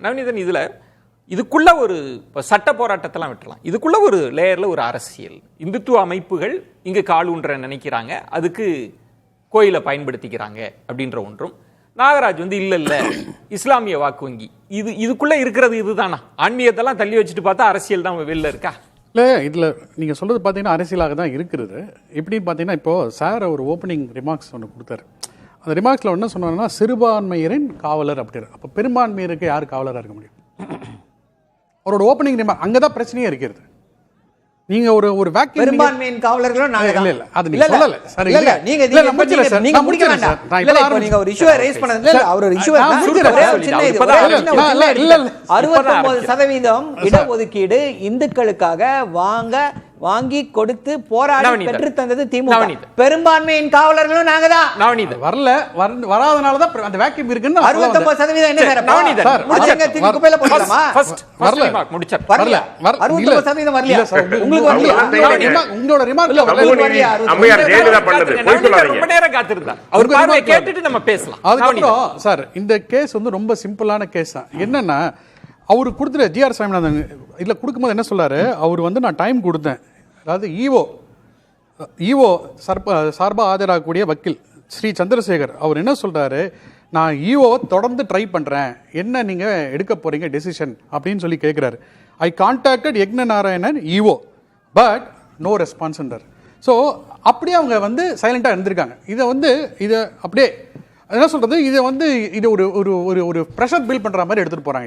நவநீதன், இதுக்குள்ள ஒரு சட்ட போராட்டத்தெல்லாம் விட்டுலாம். இதுக்குள்ள ஒரு லேயர்ல ஒரு அரசியல் இந்துத்துவ அமைப்புகள் இங்கு காலூன்ற நினைக்கிறாங்க, அதுக்கு கோயிலை பயன்படுத்திக்கிறாங்க அப்படின்ற ஒன்றும். நாகராஜ் இல்ல இஸ்லாமிய வாக்கு வங்கி இதுக்குள்ள இருக்கிறது இதுதானா? ஆன்மீகத்தெல்லாம் தள்ளி வச்சுட்டு பார்த்தா அரசியல் தான் வெளில இருக்கா? இல்லை, இதில் நீங்கள் சொல்கிறது பார்த்தீங்கன்னா அரசியலாக தான் இருக்கிறது. எப்படின்னு பார்த்தீங்கன்னா, இப்போது சார் ஒரு ஓப்பனிங் ரிமார்க்ஸ் ஒன்று கொடுத்தாரு. அந்த ரிமார்க்ஸில் என்ன சொன்னாங்கன்னா, சிறுபான்மையரின் காவலர் அப்படின்னு. அப்போ பெரும்பான்மையருக்கு யார் காவலராக இருக்க முடியும்? அவரோட ஓப்பனிங் ரிமார்க் அங்கே தான் பிரச்சனையே இருக்கிறது. நீங்க ஒரு வேக்யூம் பெரும்பான்மையின் காவலர்களும் நாங்க இல்ல இல்ல அது நீங்க சொல்லல. சரி இல்ல நீங்க நீங்க முடிக்க வேண்டாம். இல்ல நீங்க ஒரு இஷ்யூ ரைஸ் பண்ணது இல்ல, அவர் ஒரு இஷ்யூ சின்ன இது 69% இடஒதுக்கீடு இந்துக்களுக்காக வாங்கி கொடுத்து போராடி பெற்று தந்தது திமுக. பெரும்பான்மையின் காவலர்களும் நாங்க தான். வராதனால தான் அந்த வேக்யூம் இருக்குன்னு 69% என்ன சார்? முடிச்சங்க, திருப்பி குப்பையில போடலாமா? வரல முடிச்ச வரல 69% வரலையா? உங்களோட ரிமார்க்ல அம்மையார் ஜெயலலிதா பண்ணது போய் சொல்லாதீங்க. ரொம்ப நேரம் காத்திருந்தா அவர் பார்வையை கேட்டுட்டு நம்ம பேசலாம். அதுக்கப்புறம் சார், இந்த கேஸ் ரொம்ப சிம்பிளான கேஸ் தான். என்னன்னா, அவரு கொடுத்துற ஜிஆர் சாமிநாதன் இதுல கொடுக்கும்போது என்ன சொல்லாரு, அவர் நான் டைம் கொடுத்தேன். அதாவது ஈஓ சார்பா ஆஜராகக்கூடிய வக்கீல் ஸ்ரீ சந்திரசேகர் அவர் என்ன சொல்றாரு, நான் ஈஓவை தொடர்ந்து ட்ரை பண்றேன், என்ன நீங்க எடுக்க போறீங்க டெசிஷன் அப்படின்னு சொல்லி கேட்கிறாரு. I contacted Yagna Narayanan EO but no ரெஸ்பான்ஸ்ன்றார். ஸோ அப்படியே அவங்க சைலண்டாக இருந்திருக்காங்க. இதை அப்படியே என்ன சொல்றது, இது ஒரு ஒரு ஒரு ஒரு ப்ரெஷர் பில்ட் பண்ற மாதிரி எடுத்துட்டு போறாங்க.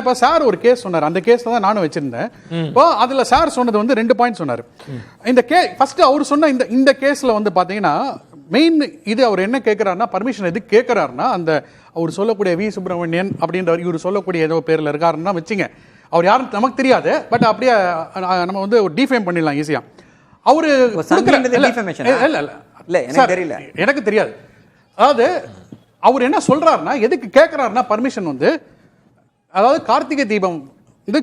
இப்போ சார் ஒரு கேஸ் சொன்னார், அந்த கேஸ் தான் நானும் வச்சிருந்தேன். இப்போ அதுல சார் சொன்னது 2 பாயிண்ட் சொன்னார். இந்த ஃபர்ஸ்ட் அவர் சொன்ன இந்த கேஸ்ல பாத்தீங்கன்னா மெயின் இது அவர் என்ன கேட்கிறாருன்னா, பர்மிஷன் எது கேட்கிறாருன்னா, அந்த அவர் சொல்லக்கூடிய வி சுப்பிரமணியன் அப்படின்றவர் இவர் சொல்லக்கூடிய ஏதோ பேர்ல இருக்காருன்னா வச்சுங்க, அவர் யாரும் நமக்கு தெரியாது, பட் அப்படியே நம்ம டிஃபேம் பண்ணிடலாம் ஈஸியா. அவரு எனக்கு தெரியாது. அதாவது அவர் என்ன சொல்றாருன்னா, எதுக்கு கேட்கிறாருன்னா பர்மிஷன் அதாவது கார்த்திகை தீபம்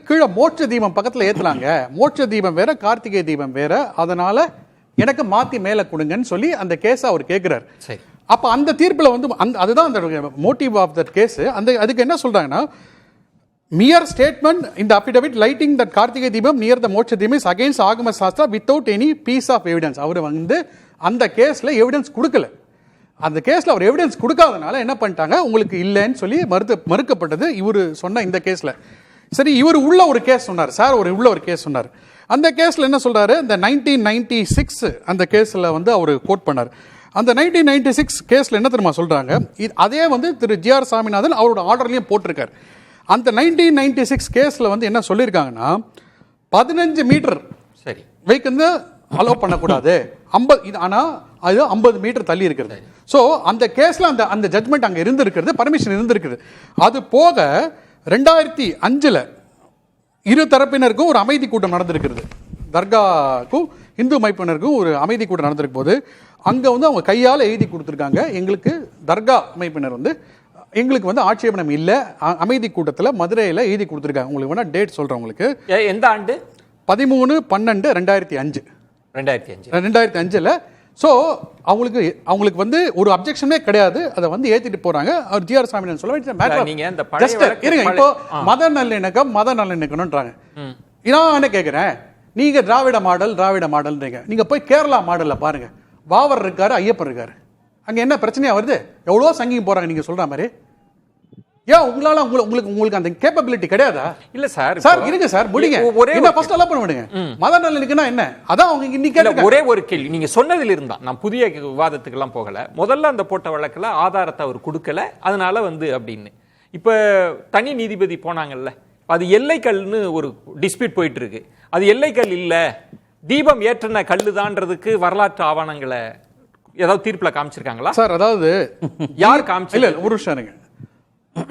கீழே மோட்ச தீபம் பக்கத்துல ஏத்துலாங்க, மோட்ச தீபம் வேற கார்த்திகை தீபம் வேற, அதனால எனக்கு மாத்தி மேல கொடுங்கன்னு சொல்லி அந்த கேஸ அவர் கேட்கிறார். அப்ப அந்த தீர்ப்புல அதுதான் அந்த மோட்டிவ் ஆஃப் தட் கேஸ். அதுக்கு என்ன சொல்றாங்கன்னா, mere statement in the affidavit lighting that Karthika Deepam near the Moksha Deepam is against Agama Shastra without any piece of evidence. அவர் அந்த கேஸ்ல எவிடன்ஸ் கொடுக்கல. அந்த கேஸ்ல அவர் எவிடன்ஸ் கொடுக்காதனால என்ன பண்ணிட்டாங்க, உங்களுக்கு இல்லைன்னு சொல்லி மறுக்கப்பட்டது இவர் சொன்ன இந்த கேஸ்ல. சரி, இவர் உள்ள ஒரு கேஸ் சொன்னார் சார், உள்ள ஒரு கேஸ் சொன்னார். அந்த கேஸ்ல என்ன சொல்றாரு, இந்த 1996 அந்த கேஸ்ல அவர் கோட் பண்ணார். அந்த 1996 கேஸ்ல என்ன தெரியுமா சொல்றாங்க, அதே திரு ஜிஆர் சாமிநாதன் அவரோட ஆர்டர்லயும் போட்டிருக்காரு. அந்த 1996 கேஸ்ல என்ன சொல்லியிருக்காங்கன்னா, 15 மீட்டர் சரி வைக்கிறது அலோவ் பண்ணக்கூடாது, 50 ஆனா அது 50 மீட்டர் தள்ளி இருக்கிறது. ஸோ அந்த கேஸ்ல அந்த ஜட்மெண்ட் அங்க இருந்திருக்கிறது, பர்மிஷன் இருந்திருக்குது. அது போக 2005 இரு தரப்பினருக்கும் ஒரு அமைதி கூட்டம் நடந்திருக்கிறது. தர்காவுக்கும் இந்து அமைப்பினருக்கும் ஒரு அமைதி கூட்டம் நடந்திருக்கும் போது அங்க அவங்க கையால் எழுதி கொடுத்துருக்காங்க, எங்களுக்கு தர்கா அமைப்பினர் எங்களுக்கு ஆட்சேபனம் இல்ல, அமைதி கூட்டத்தில் மதுரையில் எழுதி கொடுத்துருக்காங்க. உங்களுக்கு வேணா டேட் சொல்றேன். உங்களுக்கு எந்த ஆண்டு? 13/12/2005. ஸோ அவங்களுக்கு ஒரு அப்ஜெக்ஷனே கிடையாது, அதை ஏற்றிட்டு போறாங்க. அவர் ஜிஆர் சாமிநாதன் சொல்ல இருங்க. இப்போ மத நல்லிணக்கம்ன்றாங்க. நான் என்ன கேட்கிறேன், நீங்க திராவிட மாடல்ன்றீங்க, நீங்க போய் கேரளா மாடல்ல பாருங்க, வாவர் இருக்காரு, ஐயப்பன் இருக்காரு, அங்க என்ன பிரச்சனையா வருது? எவ்வளோ சங்கிங்க போறாங்க நீங்க சொல்ற மாதிரி. ஏன் உங்களால உங்களுக்கு அந்த கேப்பபிலிட்டி கிடையாதா? இல்ல சார் இருங்க சார், முடிங்க. என்ன ஃபர்ஸ்ட் அலோ பண்ண விடுங்க. மத நல்லிணக்கம்னா என்ன? அதான் அவங்க இன்னைக்கு கேட்க ஒரே ஒரு கேள்வி நீங்க சொன்னதில் இருந்தா, நான் புதிய விவாதத்துக்கு எல்லாம் போகல. முதல்ல அந்த போட்ட வழக்குல ஆதாரத்தை அவர் கொடுக்கல, அதனால அப்படின்னு. இப்ப தனி நீதிபதி போனாங்கல்ல, அது எல்லைக்கல்னு ஒரு டிஸ்பியூட் போயிட்டு இருக்கு. அது எல்லைக்கல் இல்ல, தீபம் ஏற்றின கல்லுதான்றதுக்கு வரலாற்று ஆவணங்களை ஏதாவது தீர்ப்புல காமிச்சிருக்காங்களா சார்? அதாவது யார் காமிச்சு? இல்ல ஒரு நிமிஷம்,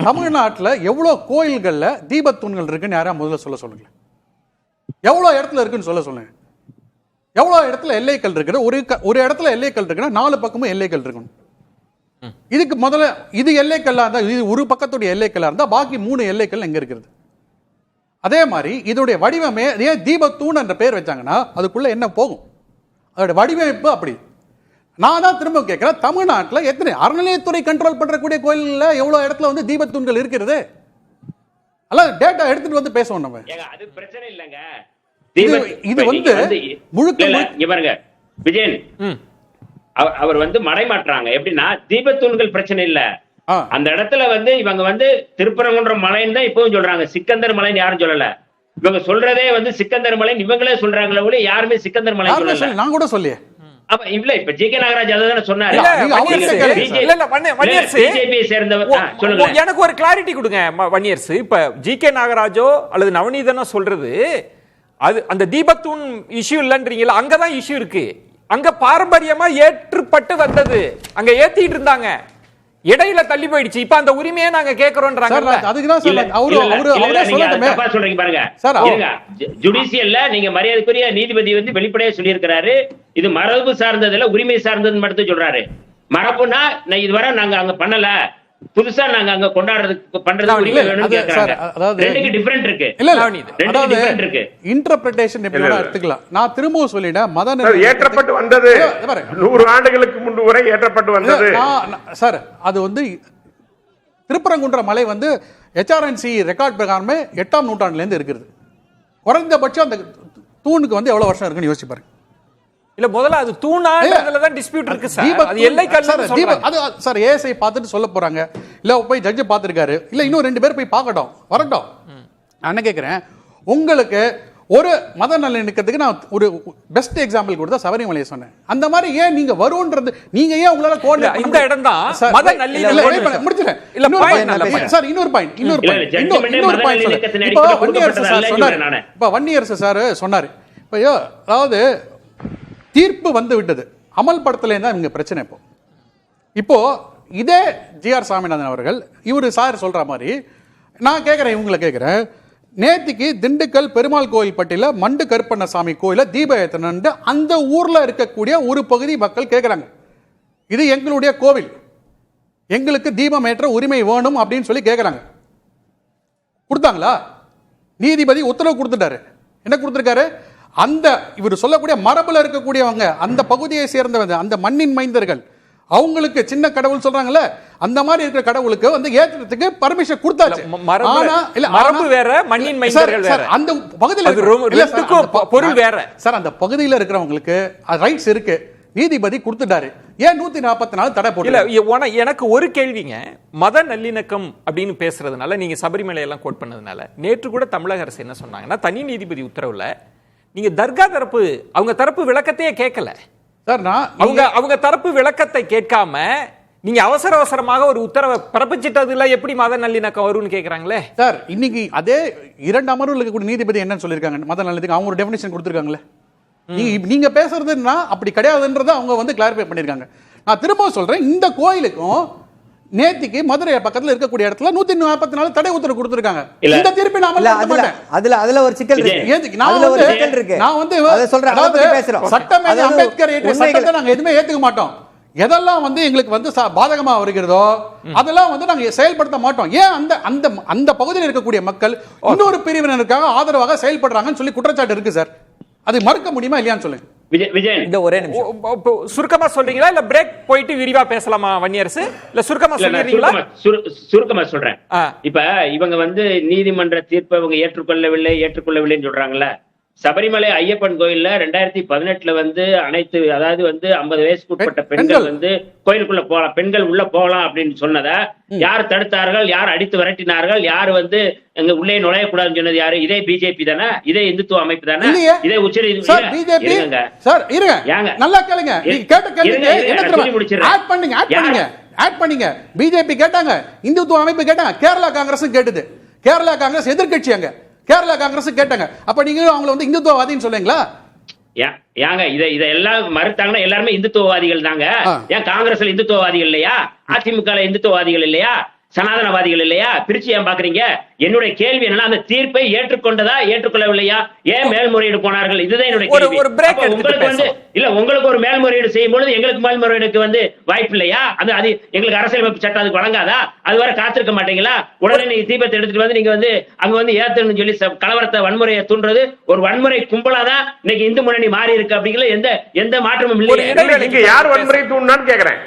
தமிழ்நாட்டில் எவ்வளவு கோயில்கள்ல தீபத்தூண்கள் இருக்குன்னு யாரா முதல்ல சொல்லுங்க. எவ்வளவு இடத்துல இருக்குன்னு சொல்லுங்க. எவ்வளவு இடத்துல எல்லைக்கல் இருக்குது? ஒரு இடத்துல எல்லைக்கல் இருக்குன்னா 4 பக்கமும் எல்லைக்கல் இருக்கணும். இதுக்கு முதல்ல இது எல்லைக்கல்லா இருந்தா, இது ஒரு பக்கத்துடைய எல்லைக்கல்லா இருந்தா பாக்கி 3 எல்லைக்கல் எங்க இருக்கிறது? அதே மாதிரி இதோடைய வடிவமே ஏன் தீபத்தூண் என்ற பெயர் வச்சாங்கன்னா அதுக்குள்ள என்ன போகும்? அதோட வடிவமைப்பு அப்படி. நான் தான் திரும்ப கேட்கிறேன், தமிழ்நாட்டில் எத்தனை அறநிலையத்துறை கண்ட்ரோல் பண்றக்கூடிய கோயில்ல எவ்வளவு இடத்துல தீபத்தூண்கள் இருக்கிறது? டேட்டா எடுத்துட்டு வந்து பேசுவோம் நம்ம. அது பிரச்சனை இல்லங்க. இது வந்து முழுக்க இங்க பாருங்க விஜயன், அவர் வந்து மடைமாற்றாங்க. எப்படின்னா தீபத்தூண்கள் பிரச்சனை இல்ல, அந்த இடத்துல வந்து இவங்க வந்து திருப்பரங்குன்ற மலைன்னு தான் இப்பவும் சொல்றாங்க, சிக்கந்தர் மலைன்னு யாரும் சொல்லல. இவங்க சொல்றதே வந்து சிக்கந்தர் மலை இவங்களே சொல்றாங்களே ஒழிய யாருமே சிக்கந்தர் மலை சொல்லல. நான் கூட சொல்லியே அப்ப இல்ல, இப்ப ஜி.கே. நாகராஜ் அதான் சொன்னாரு. எனக்கு ஒரு கிளாரிட்டி கொடுங்க வன்னியர்ஸ். இப்ப ஜி.கே. நாகராஜோ அல்லது நவநீதனோ சொல்றது அது அந்த தீபத்தூண் இஷ்யூ இல்லன்றீங்களா? அங்கதான் இஷ்யூ இருக்கு. அங்க பாரம்பரியமா ஏற்றுப்பட்டு வந்தது, அங்க ஏத்திட்டு இருந்தாங்க, இடையில தள்ளி போயிடுச்சு. இப்ப அந்த உரிமையை நாங்க கேக்குறோம்ன்றாங்க. சொல்றீங்க பாருங்க ஜுடிஷியல்ல நீங்க மரியாதைக்குரிய நீதிபதி வந்து வெளிப்படையா சொல்லியிருக்கிறாரு, இது மரபு சார்ந்ததுல உரிமை சார்ந்தது மட்டும் சொல்றாரு. மரபுனா இதுவரை நாங்க அங்க பண்ணல, புதுசா நாங்க அங்க கொண்டாடுறதுக்கு பண்றது உரிமை வேணும்னு கேக்குறாங்க. ரெண்டுக்கு டிஃபரண்ட் இருக்கு. இருக்கு இன்டர்பிரேஷன் எப்படி எடுத்துக்கலாம். நான் திரும்பவும் சொல்லிட்டேன், மத ஏற்றப்பட்டு வந்தது 100 ஆண்டுகளுக்கு முன்பு வரை ஏற்றப்பட்டு வந்தது சார். அது வந்து திருப்பரங்குன்ற மலை வந்து HRNC ரெக்கார்ட் பிரகாரமே 8ஆம் நூற்றாண்டுல இருந்து இருக்குது. குறைந்தபட்சம் அந்த தூணுக்கு வந்து எவ்வளவு வருஷம் இருக்குன்னு யோசிச்சு பாருங்க. இல்ல முதல்ல அது தூணால தான் டிஸ்பியூட் இருக்கு சார். அது எல்லை கல்லு சொல்றாங்க. அது சார் ஏஎஸ்ஐ பார்த்துட்டு சொல்ல போறாங்க, இல்ல போய் ஜட்ஜ் பார்த்திருக்காரு, இல்ல இன்னும் 2 பேர் போய் பார்க்கட்டும் வரட்டும். நான் என்ன கேக்குறேன், உங்களுக்கு ஒரு மத நல்லிணக்கத்துக்கு நான் ஒரு பெஸ்ட் எக்ஸாம்பிள் கொடுத்தா சபரிமலையை சொன்னேன். அந்த மாதிரி ஏன் நீங்க வரும்ன்றது நீங்க ஏன் உங்களால கோஆர்டினேட் இந்த இடம் தான் மத நல்லிணக்கம் முடிச்சிரேன். இல்ல சார் இன்னொரு பாயிண்ட் சொல்றேன். இப்ப வன்னியரசு சார் சொன்னாரு, இப்போ அதாவது தீர்ப்பு வந்து விட்டது, அமல்படுத்தலே தான் இவங்க பிரச்சனை. இப்போ இதே ஜி.ஆர். சாமிநாதன் அவர்கள் இவரு சார் சொல்ற மாதிரி நான் கேட்கிறேன், இவங்களை கேட்கிறேன், நேத்திக்கு திண்டுக்கல் பெருமாள் கோயில் பட்டியல மண்டு கருப்பண்ணசாமி கோயில தீப ஏத்தனன்னு அந்த ஊர்ல இருக்கக்கூடிய ஒரு பகுதி மக்கள் கேட்கிறாங்க. இது எங்களுடைய கோவில், எங்களுக்கு தீபம் ஏற்ற உரிமை வேணும் அப்படின்னு சொல்லி கேட்கிறாங்க. கொடுத்தாங்களா? நீதிபதி உத்தரவு கொடுத்துட்டாரு. என்ன கொடுத்திருக்காரு? அந்த இவர் சொல்லக்கூடிய மரபுல இருக்கக்கூடியவங்க, அந்த பகுதியை சேர்ந்தவங்க, அந்த மண்ணின் மைந்தர்கள், அவங்களுக்கு சின்ன கடவுள் சொல்றாங்கல்ல, அந்த மாதிரி இருக்கிற கடவுளுக்கு வந்து ஏத்துறதுக்கு பர்மிஷன் கொடுத்தாச்சு. மரபு வேற, மண்ணின் மைந்தர்கள் வேற. அந்த பகுதியில் பொருள் வேற சார். அந்த பகுதியில் இருக்கிறவங்களுக்கு ரைட்ஸ் இருக்கு, நீதிபதி கொடுத்துட்டாரு. ஏன் 144 தடை போடல? எனக்கு ஒரு கேள்விங்க, மத நல்லிணக்கம் அப்படின்னு பேசுறதுனால நீங்க சபரிமலை எல்லாம் கோட் பண்ணதுனால நேற்று கூட தமிழக அரசு என்ன சொன்னாங்கன்னா, தனி நீதிபதி உத்தரவுல நீங்க தர்கா தரப்பு அவங்க தரப்பு விளக்கத்தையே கேட்கல சார். அவங்க தரப்பு விளக்கத்தை கேட்காம நீங்க அவசரமாக ஒரு உத்தரவை பிறப்பிச்சிட்டதுல எப்படி மத நல்லிணக்கம் வரும்னு கேக்குறாங்களே சார். இன்னைக்கு அதே 2 அமர்வுல இருக்கக்கூடிய நீதிபதி என்ன சொல்லிருக்காங்க, மத நல்லிணக்கம் அவங்க ஒரு டெஃபினிஷன் கொடுத்திருக்காங்களே. நீங்க பேசுறதுன்னா அப்படி கிடையாதுன்றதை அவங்க வந்து கிளாரிஃபை பண்ணிருக்காங்க. நான் திரும்ப சொல்றேன், இந்த கோயிலுக்கும் நேத்திக்கு மதுரை பக்கத்துல இருக்கக்கூடிய இடத்துல 144 தடை உத்தரவு கொடுத்திருக்காங்க. இந்த தீர்ப்பை நாம அதுல ஒரு சிக்கல் இருக்கு. நான் வந்து அத சொல்றேன், அத பேசுறோம். சட்டமேதை அம்பேத்கர் ஏற்றிய சட்டத்தை நாங்க எதுவுமே ஏத்துக்க மாட்டோம். எதெல்லாம் வந்து எங்களுக்கு வந்து பாதகமா வருகிறதோ அதெல்லாம் வந்து நாங்க செயல்படுத்த மாட்டோம். ஏன் அந்த அந்த பகுதியில் இருக்கக்கூடிய மக்கள் இன்னொரு பிரிவினருக்காக ஆதரவாக செயல்படுறாங்கன்னு சொல்லி குற்றச்சாட்டு இருக்கு சார். அது மறுக்க முடியுமா இல்லையான்னு சொல்லுங்க. இந்த ஒரே நிமிஷம் சுருக்கமா சொல்றீங்களா இல்ல பிரேக் போயிட்டு விரிவா பேசலாமா வன்னியரசு? இல்ல சுருக்கமா சொல்றீங்களா? சுருக்கமா சொல்றேன். இப்ப இவங்க வந்து நீதிமன்ற தீர்ப்பை இவங்க ஏற்றுக்கொள்ளவில்லைன்னு சொல்றாங்கல்ல. சபரிமலை ஐயப்பன் கோயில்ல 2018 வந்து அனைத்து, அதாவது வந்து 50 வயசுக்கு உட்பட்ட பெண்கள் வந்து கோயிலுக்குள்ள போகலாம், பெண்கள் உள்ள போகலாம் அப்படின்னு சொன்னதை யார் தடுத்தார்கள், யார் அடித்து விரட்டினார்கள், யார் வந்து எங்க உள்ளே நுழையக்கூடாதுன்னு சொன்னது யாரு? இதே பிஜேபி தானே, இதே இந்துத்துவ அமைப்பு தானே, இதே உச்ச பிஜேபி கேட்டாங்க, இந்துத்துவ அமைப்பு கேட்டாங்க, கேரளா காங்கிரஸ் கேட்டது. கேரளா காங்கிரஸ் எதிர்கட்சி, அங்க கேரளா காங்கிரஸ் கேட்டாங்க. அப்ப நீங்க அவங்களை வந்து இந்துத்துவவாதின்னு சொல்லுங்களா? ஏங்க இதெல்லாம் மறுத்தாங்கன்னா எல்லாருமே இந்துத்துவவாதிகள் தாங்க. ஏன் காங்கிரஸ்ல இந்துத்துவவாதிகள் இல்லையா? அதிமுக இந்துத்துவவாதிகள் இல்லையா? சனாதனவாதிகள் இல்லையா? பிரிச்சு ஏன் பாக்குறீங்க? என்னுடைய கேள்வி என்னன்னா, அந்த தீர்ப்பை ஏற்றுக்கொண்டதா ஏற்றுக்கொள்ளவில்லையா? ஏன் மேல்முறையீடு போனார்கள்? இதுதான் என்னுடைய கேள்வி. உங்களுக்கு வந்து இல்ல, உங்களுக்கு ஒரு மேல்முறையீடு செய்யும் பொழுது எங்களுக்கு மேல்முறையீடுக்கு வந்து வாய்ப்பு இல்லையா? அது எங்களுக்கு அரசியலமைப்பு சட்டம் அதுக்கு வழங்காதா? அது வரை காத்திருக்க மாட்டீங்களா? உடனே நீங்க தீபத்தை எடுத்துட்டு வந்து நீங்க வந்து அங்க வந்து ஏத்தணும்னு சொல்லி கலவரத்தை, வன்முறையை தூண்டுறது ஒரு வன்முறை கும்பலாதான் இன்னைக்கு இந்து முன்னணி மாறி இருக்கு. அப்படிங்கிற எந்த மாற்றமும் இல்லை. யார் வன்முறை தூண்டினான்னு கேக்குறேன்.